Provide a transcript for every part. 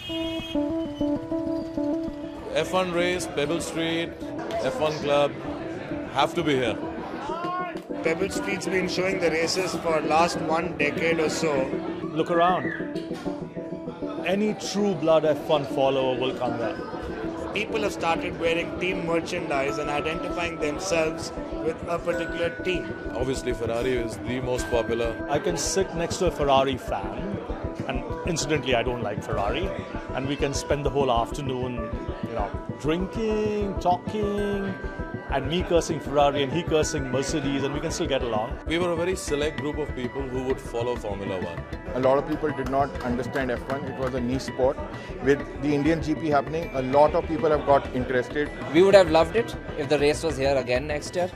F1 race, Pebble Street, F1 club, have to be here. Pebble Street's been showing the races for last 1 decade or so. Look around. Any true blood F1 follower will come there. People have started wearing team merchandise and identifying themselves with a particular team. Obviously, Ferrari is the most popular. I can sit next to a Ferrari fan, and incidentally, I don't like Ferrari, and we can spend the whole afternoon, drinking, talking, and me cursing Ferrari and he cursing Mercedes, and we can still get along. We were a very select group of people who would follow Formula One. A lot of people did not understand F1. It was a niche sport. With the Indian GP happening, a lot of people have got interested. We would have loved it if the race was here again next year,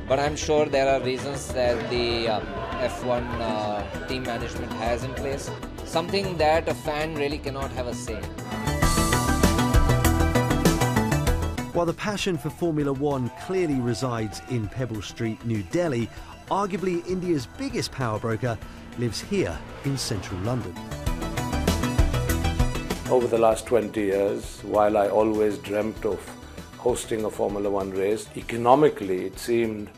but I'm sure there are reasons that the F1 team management has in place. Something that a fan really cannot have a say in. While the passion for Formula One clearly resides in Pebble Street, New Delhi, arguably India's biggest power broker lives here in central London. Over the last 20 years, while I always dreamt of hosting a Formula One race, economically it seemed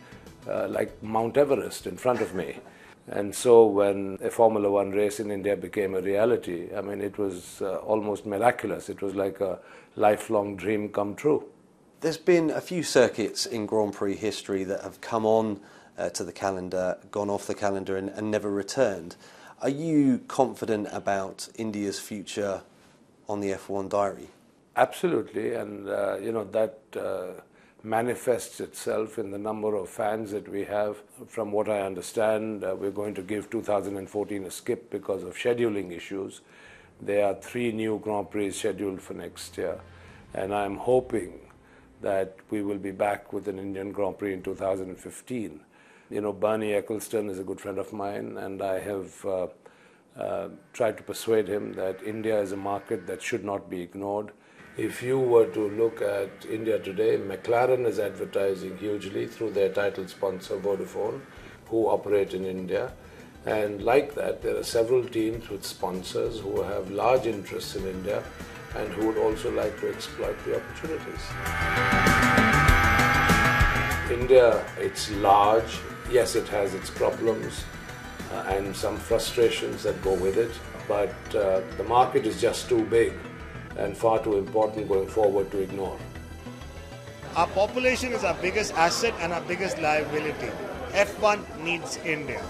like Mount Everest in front of me. And so when a Formula One race in India became a reality, I mean, it was almost miraculous. It was like a lifelong dream come true. There's been a few circuits in Grand Prix history that have come on to the calendar, gone off the calendar and never returned. Are you confident about India's future on the F1 diary? Absolutely, and that manifests itself in the number of fans that we have. From what I understand, we're going to give 2014 a skip because of scheduling issues. There are 3 new Grand Prix scheduled for next year, and I'm hoping that we will be back with an Indian Grand Prix in 2015. Bernie Ecclestone is a good friend of mine, and I have tried to persuade him that India is a market that should not be ignored. If you were to look at India today, McLaren is advertising hugely through their title sponsor Vodafone, who operate in India. And like that, there are several teams with sponsors who have large interests in India and who would also like to exploit the opportunities. India, it's large. Yes, it has its problems and some frustrations that go with it, but the market is just too big and far too important going forward to ignore. Our population is our biggest asset and our biggest liability. F1 needs India.